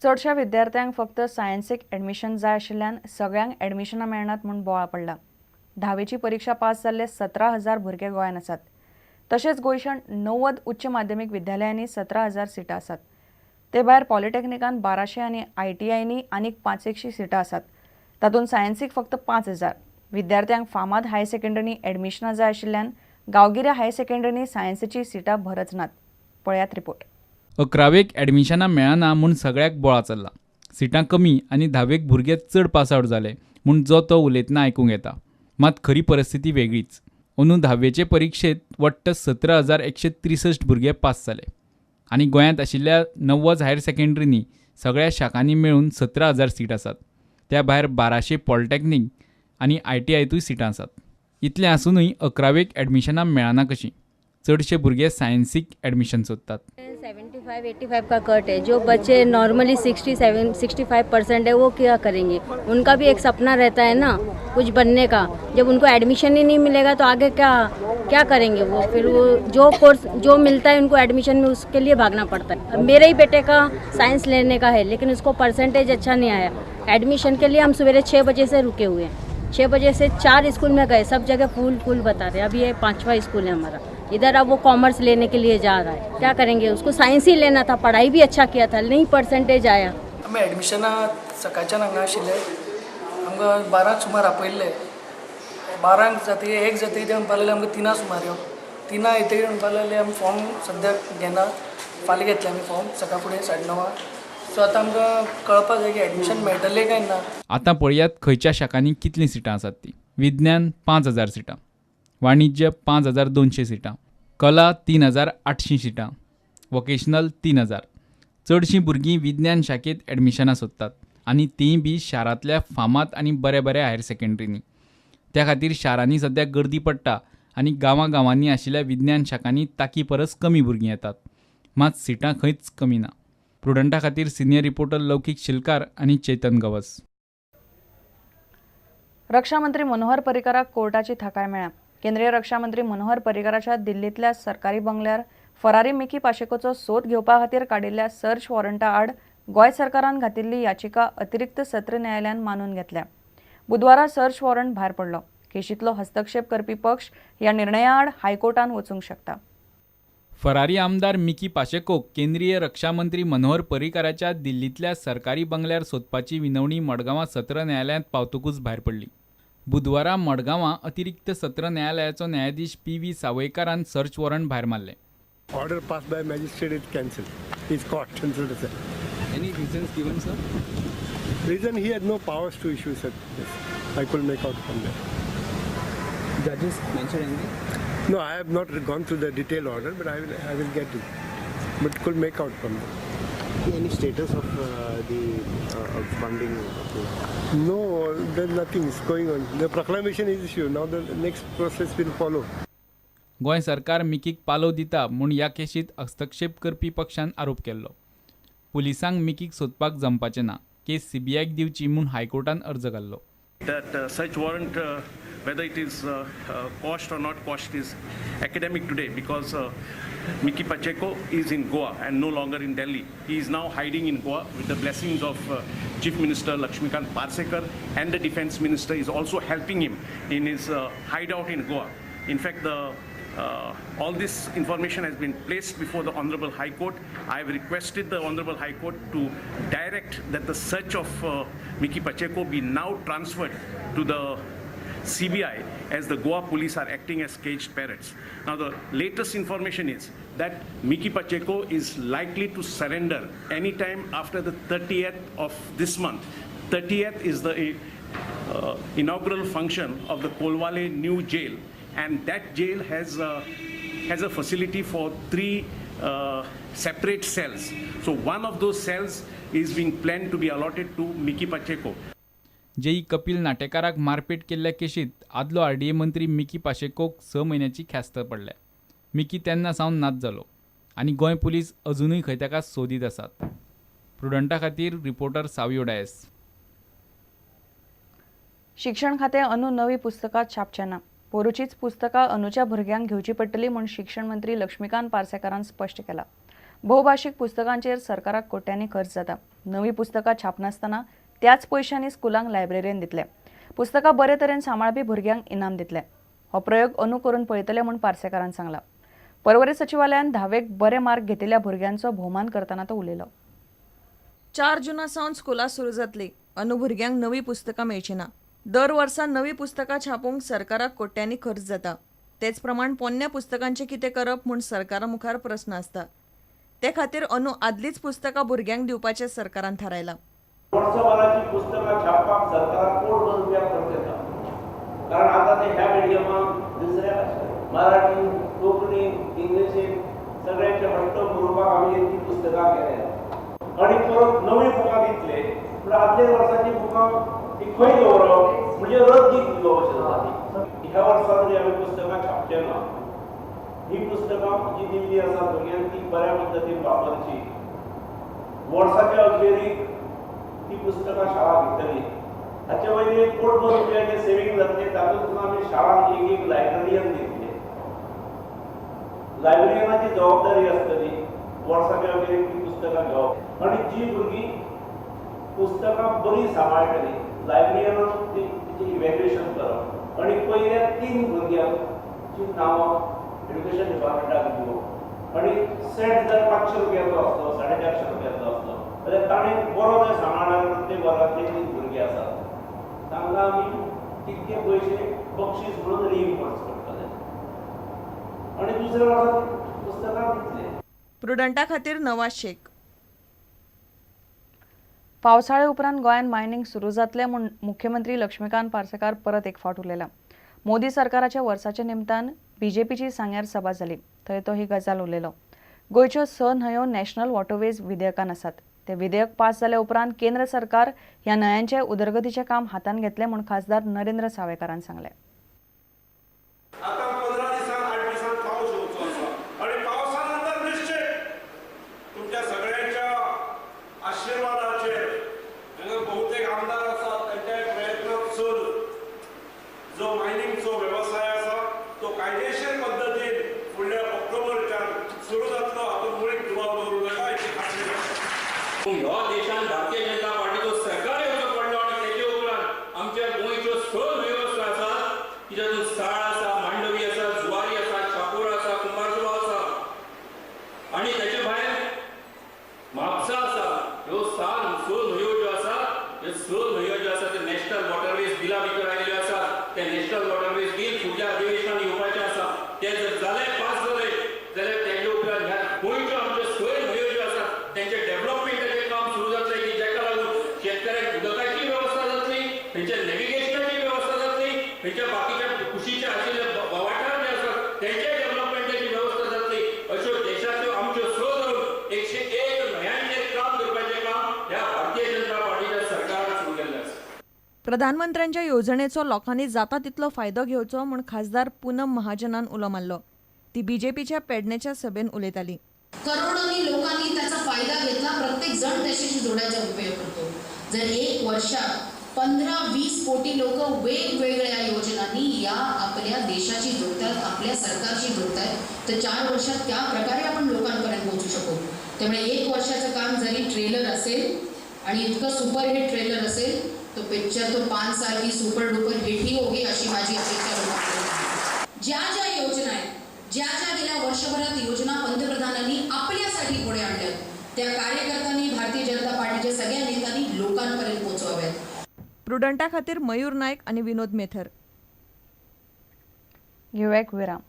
चडशा विद्यार्थ्यांक फक्त सायन्सीक ॲडमिशन जाय आशिल्ल्यान सगळ्यांक ॲडमिशनां मेळनात म्हूण बोवाळ पडला। 10वीची परीक्षा पास जाल्ले 17,000 भुरगे गोंयांत आसात। तशेंच गोंयच्या 90 उच्च माध्यमीक विद्यालयांनी 17,000 सिटां आसात। ते भायर पॉलिटेक्निकान 1200 आनी ITIंनी आनीक 500 सिटां आसात। तातूंत सायन्सीक फक्त 5,000। विद्यार्थ्यांक फामाद हायर सेकंडरीनी ॲडमिशनां जाय आशिल्ल्यान गांवगिऱ्या हायर सेकंडरीनी सायन्सीची सिटां भरच नात। पळयात रिपोर्ट। 11वेक ॲडमिशनां मेळना म्हूण सगळ्याक बोळा चल्ला। सिटां कमी आनी 10वेक भुरगे चड पास आवट जाले म्हूण जो तो उलयतना आयकूंक येता। मात खरी परिस्थिती वेगळीच। अंदू 10वेचे परीक्षेत वट्ट 17,163 भुरगे पास जाले आनी गोंयांत आशिल्ल्या 90 हायर सेकंडरीनी सगळ्या शाखांनी मेळून 17,000 सीट आसात। त्या भायर 1200 पॉलिटेक्नीक आनी ITIंतूय सिटां आसात। इतलें आसूनय 11वेक ॲडमिशनां मेळना कशीं? चडशे भुरगे सायन्सीक ॲडमिशन सोदतात। 75-85 का कट है। जो बच्चे नॉर्मली 67-65% है वो क्या करेंगे? उनका भी एक सपना रहता है ना कुछ बनने का। जब उनको एडमिशन ही नहीं मिलेगा तो आगे क्या करेंगे वो? फिर वो जो कोर्स जो मिलता है उनको एडमिशन में उसके लिए भागना पड़ता है। मेरे ही बेटे का साइंस लेने का है लेकिन उसको परसेंटेज अच्छा नहीं आया। एडमिशन के लिए हम सवेरे 6 बजे से रुके हुए हैं। 6 बजे से 4 स्कूल में गए, सब जगह फुल बता रहे हैं। अभी ये 5वां स्कूल है हमारा इधर। अब वो कॉमर्स लेने के लिए जा रहा है। क्या करेंगे? उसको साइंस ही लेना था, पढ़ाई भी अच्छा किया था, नहीं परसेंटेज आया। आमी एडमिशनां सकाळच्यान हांगा आशिल्ले, आमकां 12 सुमार आपयल्ले। 12 जातकीर 1 जातकीर ते म्हणपाक लागले आमकां 3 सुमार यो। 3 येतकीर म्हणपाक लागले आमी फॉर्म सद्याक घेना, फाल्यां घेतले आमी फॉर्म सकाळ फुडें 9:30। सो आतां आमकां कळपाक जाय की एडमिशन मेळटलें काय ना। आतां पळयात खंयच्या शाखांनी कितलीं सिटां आसात ती। विज्ञान 5,000 सिटां, वाणिज्य 5,200 सिटां, कला 3,800 सिटां, वोकेशनल 3,000। चडशीं भुरगीं विज्ञान शाखेंत ॲडमिशनां सोदतात आनी तींय बी शारांतल्या फामाद आनी बऱ्या हायर सेकंडरीनी। त्या खातीर शारांनी सद्या गर्दी पडटा आनी गांवांनी आशिल्ल्या विज्ञान शाखांनी ताकी परस कमी भुरगीं येतात। मात सिटां खंयच कमी ना। प्रुडंटा खातीर सिनियर रिपोर्टर लौकीक शिलकार आनी चेतन गवस। रक्षा मंत्री मनोहर पर्रीकाराक कोर्टाची थाकाय मेळ्ळ्या। केंद्रीय रक्षा मंत्री मनोहर पर्रीकाराच्या दिल्लींतल्या सरकारी बंगल्यार फरारी मिकी पाशेकोचो सोद घेवपा खातीर काडिल्ल्या सर्च वॉरंटा आड गोंय सरकारान घातिल्ली याचिका अतिरिक्त सत्र न्यायालयान मानून घेतल्या। बुधवारा सर्च वॉरंट भायर पडलो। केशींतलो हस्तक्षेप करपी पक्ष ह्या निर्णया आड हायकोर्टान वचूंक शकता। फरारी आमदार मिकी पाशेकोक केंद्रीय रक्षा मंत्री मनोहर पर्रीकाराच्या दिल्लींतल्या सरकारी बंगल्यार सोदपाची विनवणी मडगांवां सत्र न्यायालयांत पावतकूच भायर पडली। बुधवारा मडगांवां अतिरिक्त सत्र न्यायालयाचो न्यायाधीश PV सावयकारान सर्च वॉरंट भायर मारले। Order passed by magistrate is cancelled. He's caught. Cancelled, sir. Any reasons given, sir? Reason he had no powers to issue such. Yes. I could make out from there. Judges mentioned anything? No, I have not gone through the detailed order, but I will get it. But could make out from there. Any status of the funding? No, there's nothing is going on. The proclamation is issued. Now the next process will follow. Goa सरकार मिकीक पालव दिता म्हूण ह्या केशींत हस्तक्षेप करपी पक्षान आरोप केल्लो। पुलिसांक मिकीक सोदपाक जमपाचें ना, केस CBIक दिवची म्हूण हायकोर्टान अर्ज घाल्लो। That search warrant, whether it is quashed or not quashed, is academic today because Miki Pacheco is in Goa and no longer in Delhi. He is now hiding in Goa with the blessings of Chief Minister Lakshmikant Parsekar, and the Defence Minister is also helping him in his hideout in Goa. In fact, all this information has been placed before the Honorable High Court. I have requested the Honorable High Court to direct that the search of Miki Pacheco be now transferred to the CBI, as the Goa police are acting as caged parrots. Now the latest information is that Miki Pacheco is likely to surrender anytime after the 30th of this month. 30th is the inaugural function of the Kolwale new jail, and that jail has a facility for 3 separate cells. So one of those cells is being planned to be allotted to Miki Pacheco. जेई कपिल नाटेकाराक मारपेट केल्ल्या केशींत आदलो RDA मंत्री Mickey पाशेकोक 6 म्हयन्याची ख्यास्त पडल्या। Mickey तेन्ना सावन नाच जालो आनी गोंय पुलीस अजूनय खंय ताका सोदीत आसात। प्रुडंटा खातीर रिपोर्टर सावियो डायस। शिक्षण खातें अंदू नवी पुस्तकां छापचें ना। पोरुचीच पुस्तकां अंदूच्या भुरग्यांक घेवची पडटलीं म्हूण शिक्षण मंत्री लक्ष्मीकांत पार्सेकारान स्पश्ट केलां। बहुभाशीक पुस्तकांचेर सरकाराक कोट्यांनी खर्च जाता। नवी पुस्तकां छापनासतना त्याच पयशांनी स्कुलांक लायब्ररीन दितले. पुस्तकां बरे तरेन सांबाळपी भुरग्यांक इनाम दितले. हो प्रयोग अंदू करून पळयतले म्हूण पार्सेकारान सांगला. पर्वरी सचिवालयान 10वेक बरे मार्क घेतिल्ल्या भुरग्यांचो भोवमान करतना तो उलयलो. 4 जूना सावन स्कुलां सुरू जातली. अंदू भुरग्यांक नवी पुस्तकां मेळची ना. दर वर्सा नवी पुस्तकां छापूंक सरकाराक कोट्यांनी खर्च जाता. तेच प्रमाण पोन्न्या पुस्तकांचें कितें करप म्हूण सरकारा मुखार प्रस्न आसता. ते खातीर अंदू आदलींच पुस्तकां भुरग्यांक दिवपाचें सरकारान थारायलां. वर्षभराची पुस्तकां छापपाक सरकाराक कोट रुपया खर्च येता. कारण आतां ते ह्या मिडियमाक दुसऱ्या मराठी, कोंकणी, इंग्लिशीन सगळ्यांचे हट्ट पुरोवपाक आमी ती पुस्तकां केल्या. आनी परत नवी बुकां दितले पूण आदल्या वर्साची बुकां ती खंय दवरप म्हणजे रद्दीक दिलो अशें जाता. ह्या वर्सा तरी आमी पुस्तकां छापचे ना. ही पुस्तकां जी दिल्ली आसा भुरग्यांक ती बऱ्या पद्दतीन वापरची. वर्साच्या अखेरीक ती पुस्तकां शाळा घेतली. हाचे वयले कोटभर रुपयाचे सेवींग जातले. तातूंतून आमी शाळांक एक लायब्ररीयन दितले. लायब्ररीयनाची जबाबदारी आसतली वर्साच्या अखेरीक ती पुस्तकां घेवप. आनी जी भुरगीं पुस्तकां बरी सांबाळटली लायब्ररीयनान तिचें इवॅल्युएशन करप आनी पयल्या 3 भुरग्यांची नांवां एड्युकेशन डिपार्टमेंटाक दिवप. आनी सेट जर 500 रुपयाचो आसलो 450 रुपयाचो आसलो जाल्यार ताणें बरो जर सांबाळल्यार प्रत्येक वर्गांतले 3 भुरगे आसात तांकां आमी तितके पयशे बक्षीस म्हणून रिइम्बर्स करतले आनी दुसऱ्या वर्सा पुस्तकां दितले. प्रुडंटा खातीर नवाज शेख. पावसाळे उपरांत गोंयांत मायनिंग सुरू जातलें म्हूण मुख्यमंत्री लक्ष्मीकांत पार्सेकार परत एक फावट उलयला. मोदी सरकाराच्या वर्साच्या निमतान बीजेपीची सांग्यार सभा जाली. थंय तो ही गजाल उलयलो. गोंयच्यो 6 न्हंयो नॅशनल वॉटरवेज विधेयकान आसात. ते विधेयक पास जाल्या उपरांत केंद्र सरकार ह्या न्हंयांचे उदरगतीचें काम हातान घेतलें म्हूण खासदार नरेंद्र सावयकारान सांगलें. आता 15 दिसान 8 दिसान पावस येवचो आसा आनी पावसा नंतर निश्चय तुमच्या सगळ्यांच्या आशीर्वादाचेर हांगा बहुतेक आमदार आसात तांच्या प्रयत्नांतसून जो मायनिंगचो वेवसाय आसा तो कायदेशीर पद्दतीन फुडल्या ऑक्टोबरच्यान सुरू जातलो हातूंत मुळीक दुबाव दवरूं नाका हाची खात्री करता. ह्या देशान भारतीय जनता पार्टीचो सरकार येवचो पडलो आनी तेजे उपरांत आमच्या गोंयच्यो 6 न्हंयो ज्यो आसात तितून साळ आसा, मांडवी आसा, जुवारी आसा, चापोरा आसा, कुंभारजुवा आसा आनी तेचे भायर म्हापसा आसा. ह्यो 6 न्हंयो ज्यो आसात ह्यो 6 न्हंयो ज्यो आसात ते नॅशनल वॉटरवेज बिला भितर आयिल्ल्यो आसात. ते नॅशनल वॉटरवेज बील फुडल्या अधिवेशनान येवपाचें आसा. ते जर जाले पास जाले जाल्यार तेजे उपरांत ह्या गोंयच्यो आमच्यो 6 न्हंयो ज्यो आसात तेंचे डेव्हलपमेंटाचें काम सुरू जातलें की जेका लागून शेतकऱ्यांक उदकाची वेवस्था जातली, थंयच्या नॅव्हिगेशनाची वेवस्था जातली, थंयच्या बाकीच्या कुशीचे आशिल्ले वाठार जे आसात तेंचे डेव्हलपमेंटाची वेवस्था जातली. अश्यो देशाच्यो आमच्यो 6 धरून 101 न्हंयांचेर काम करपाचें काम ह्या भारतीय जनता पार्टीच्या सरकारान सुरू केल्लें आसा. प्रधानमंत्र्यांच्या येवजणेचो लोकांनी जाता तितलो फायदो घेवचो म्हूण खासदार पूनम महाजनान उलो मारलो. ती बीजेपीच्या पेडणेच्या सभेन उलयताली. करोडोनी लोकांनी त्याचा फायदा घेतला. प्रत्येक जण त्याच्याशी जोडायचा उपयोग करतो. जर एक वर्षात 15-20 कोटी लोक वेगवेगळ्या योजनांनी या आपल्या देशाची जोडतात, आपल्या सरकारची जोडतात, तर 4 वर्षात त्या प्रकारे आपण लोकांपर्यंत पोहोचू शकू. त्यामुळे 1 वर्षाचं काम जरी ट्रेलर असेल आणि इतकं सुपरहिट ट्रेलर असेल तो पिक्चर तो 5 साल की सुपर डुपर हिट ही होगी अशी माझी अपेक्षा लोकांकडे. ज्या ज्या योजना आहेत, ज्या ज्या गेल्या वर्षभरात योजना पंतप्रधानांनी आपल्यासाठी पुढे आणल्या त्या कार्यकर्त्यांनी भारतीय जनता पार्टीच्या सगळ्या नेत्यांनी लोकांपर्यंत पोहोचवाव्यात. प्रुडंटा खातीर मयूर नायक आणि विनोद मेथर. घेऊया एक विराम.